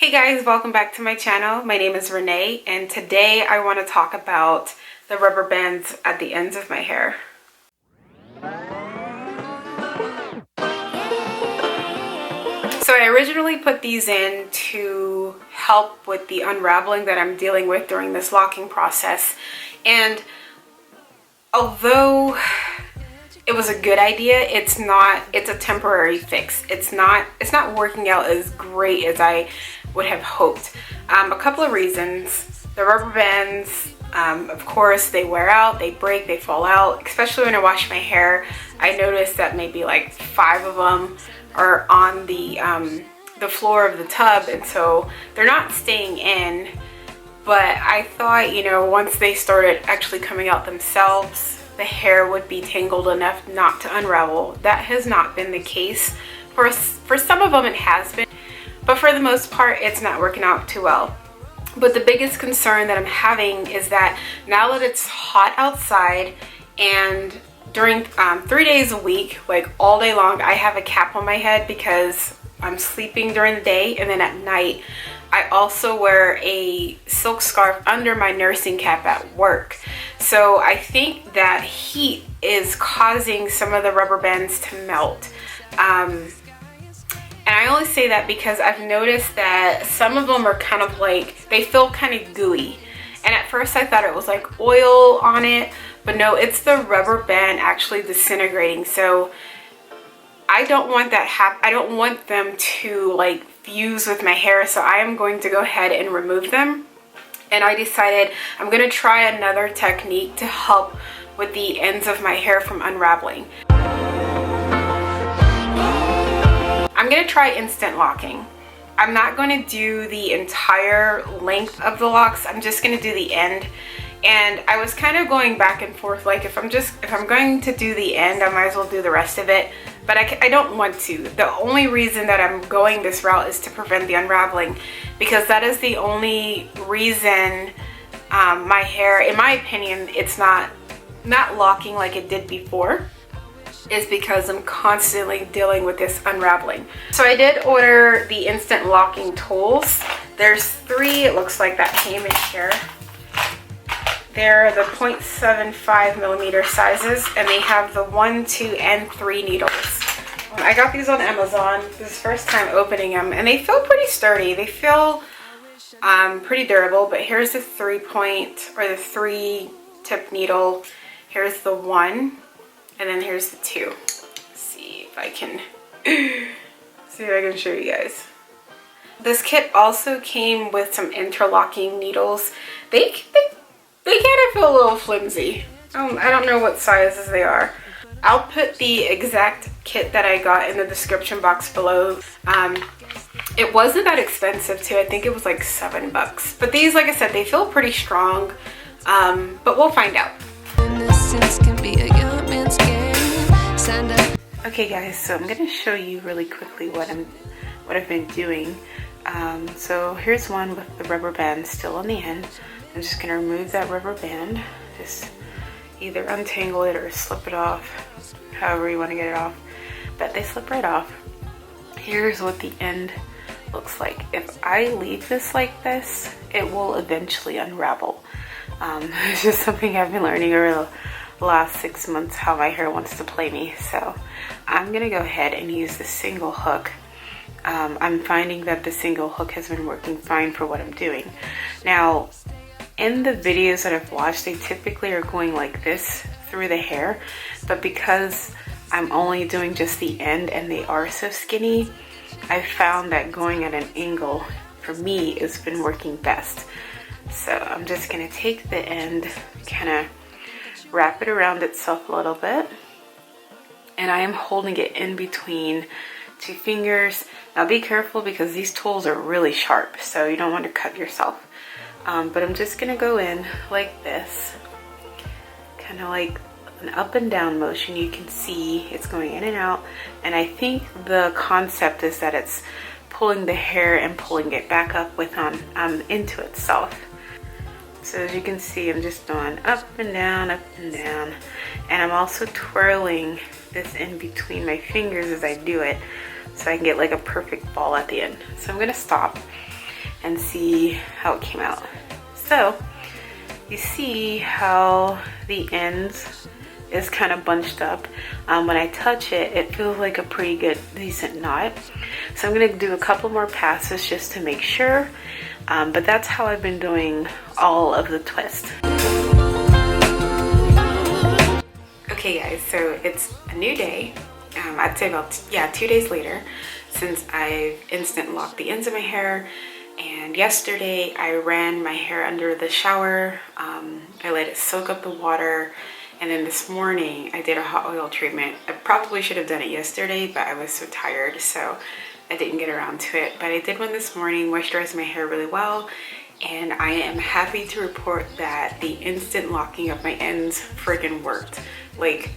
Hey guys, welcome back to my channel. My name is Renee and today I want to talk about the rubber bands at the ends of my hair. So I originally put these in to help with the unraveling that I'm dealing with during this locking process, and although it was a good idea, it's a temporary fix. It's not working out as great as I would have hoped. A couple of reasons. The rubber bands, of course, they wear out, they break, they fall out, especially when I wash my hair. I noticed that maybe like 5 of them are on the floor of the tub, and so they're not staying in. But I thought, you know, once they started actually coming out themselves, the hair would be tangled enough not to unravel. That has not been the case. For some of them it has been, but for the most part it's not working out too well. But the biggest concern that I'm having is that now that it's hot outside and during 3 days a week, like all day long, I have a cap on my head because I'm sleeping during the day, and then at night I also wear a silk scarf under my nursing cap at work. So I think that heat is causing some of the rubber bands to melt. And I only say that because I've noticed that some of them are kind of like, they feel kind of gooey. And at first I thought it was like oil on it, but no, it's the rubber band actually disintegrating. So I don't want that I don't want them to like fuse with my hair, so I am going to go ahead and remove them. And I decided I'm going to try another technique to help with the ends of my hair from unraveling. I'm going to try instant locking. I'm not going to do the entire length of the locks. I'm just going to do the end. And I was kind of going back and forth, like if I'm going to do the end, I might as well do the rest of it. But I don't want to. The only reason that I'm going this route is to prevent the unraveling, because that is the only reason my hair, in my opinion, it's not locking like it did before, is because I'm constantly dealing with this unraveling. So I did order the instant locking tools. There's 3, it looks like, that came in here. They're the 0.75 millimeter sizes, and they have the 1, 2, and 3 needles. I got these on Amazon. This is the first time opening them, and they feel pretty sturdy. They feel pretty durable. But here's the 3 tip needle. Here's the 1, and then here's the 2. Let's see if I can show you guys. This kit also came with some interlocking needles. They kind of feel a little flimsy. I don't know what sizes they are. I'll put the exact kit that I got in the description box below. It wasn't that expensive too. I think it was like $7. But these, like I said, they feel pretty strong. But we'll find out. Okay guys, so I'm gonna show you really quickly what I've been doing. So here's one with the rubber band still on the end. I'm just going to remove that rubber band, just either untangle it or slip it off, however you want to get it off, but they slip right off. Here's what the end looks like. If I leave this like this, it will eventually unravel. It's just something I've been learning over the last 6 months, how my hair wants to play me. So I'm going to go ahead and use the single hook. I'm finding that the single hook has been working fine for what I'm doing. Now, in the videos that I've watched, they typically are going like this through the hair, but because I'm only doing just the end and they are so skinny, I found that going at an angle for me has been working best. So I'm just going to take the end, kind of wrap it around itself a little bit, and I am holding it in between 2 fingers. Now be careful because these tools are really sharp, so you don't want to cut yourself. But I'm just going to go in like this, kind of like an up and down motion. You can see it's going in and out, and I think the concept is that it's pulling the hair and pulling it back up with into itself. So as you can see, I'm just going up and down, and I'm also twirling this in between my fingers as I do it, so I can get like a perfect ball at the end. So I'm going to stop. and see how it came out. So you see how the ends is kind of bunched up. When I touch it, it feels like a pretty good, decent knot. So I'm gonna do a couple more passes just to make sure. But that's how I've been doing all of the twists. Okay guys, so it's a new day. I'd say about 2 days later since I've instant locked the ends of my hair. And yesterday I ran my hair under the shower. I let it soak up the water. And then this morning I did a hot oil treatment. I probably should have done it yesterday, but I was so tired, so I didn't get around to it. But I did one this morning, moisturized my hair really well. And I am happy to report that the instant locking of my ends friggin' worked. Like,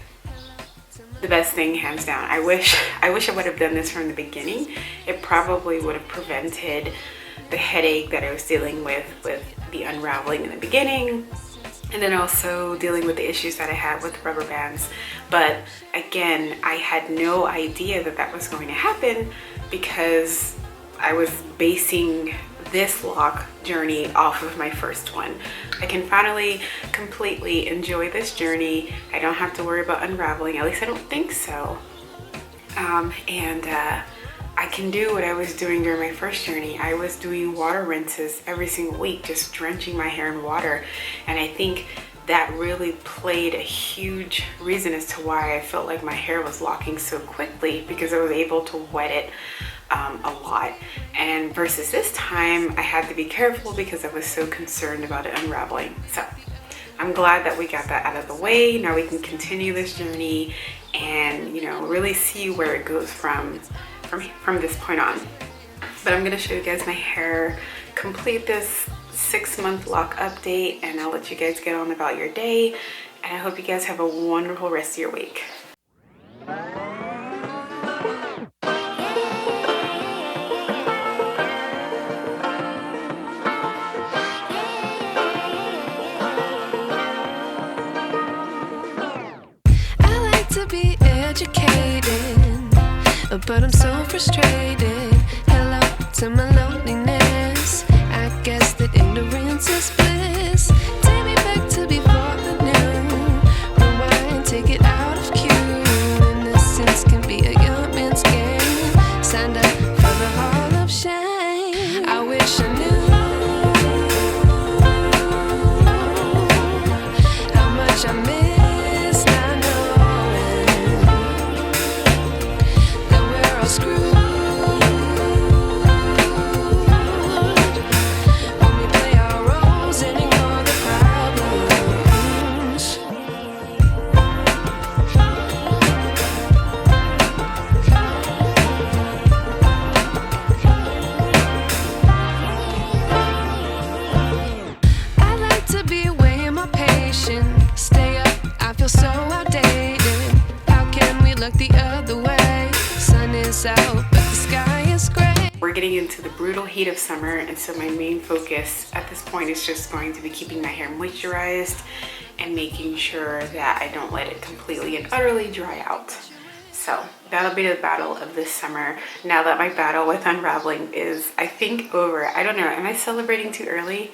the best thing, hands down. I wish I would have done this from the beginning. It probably would have prevented the headache that I was dealing with the unraveling in the beginning, and then also dealing with the issues that I had with rubber bands. But again, I had no idea that that was going to happen because I was basing this Loc journey off of my first one. I can finally completely enjoy this journey. I don't have to worry about unraveling, at least I don't think so. I can do what I was doing during my first journey. I was doing water rinses every single week, just drenching my hair in water. And I think that really played a huge reason as to why I felt like my hair was locking so quickly, because I was able to wet it a lot. And versus this time, I had to be careful because I was so concerned about it unraveling. So I'm glad that we got that out of the way. Now we can continue this journey and, you know, really see where it goes from this point on. But I'm gonna show you guys my hair, complete this 6-month Loc update, and I'll let you guys get on about your day. And I hope you guys have a wonderful rest of your week. But I'm so frustrated. Hello to my loneliness. I guess that ignorance is bliss. Take me back to before the new. Rewind, take it out of cue. Innocence can be a young man's game. Signed up for the hall of shame. I wish I knew how much I miss. We're getting into the brutal heat of summer, and so my main focus at this point is just going to be keeping my hair moisturized and making sure that I don't let it completely and utterly dry out. So that'll be the battle of this summer, now that my battle with unraveling is, I think, over. I don't know, am I celebrating too early?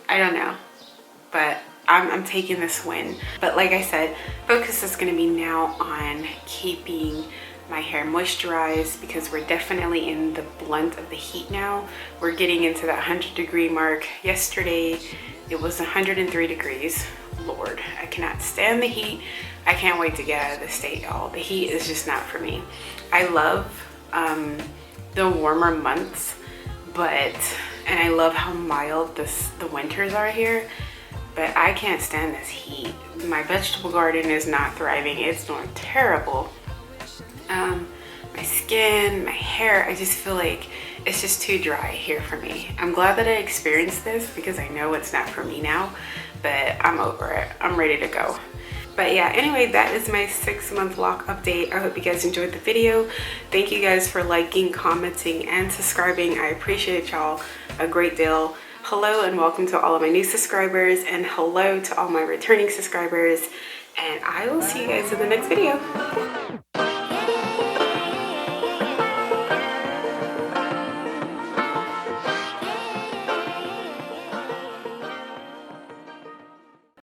I don't know, but I'm taking this win. But like I said, focus is going to be now on keeping my hair moisturized, because we're definitely in the blunt of the heat now. We're getting into that 100-degree mark. Yesterday it was 103 degrees. Lord, I cannot stand the heat. I can't wait to get out of the state, y'all. The heat is just not for me. I love the warmer months, and I love how mild the winters are here, but I can't stand this heat. My vegetable garden is not thriving. It's doing terrible. My skin, my hair, I just feel like it's just too dry here for me. I'm glad that I experienced this because I know it's not for me now, but I'm over it. I'm ready to go. But yeah, anyway, that is my 6-month Loc update. I hope you guys enjoyed the video. Thank you guys for liking, commenting, and subscribing. I appreciate y'all a great deal. Hello and welcome to all of my new subscribers, and hello to all my returning subscribers. And I will see you guys in the next video.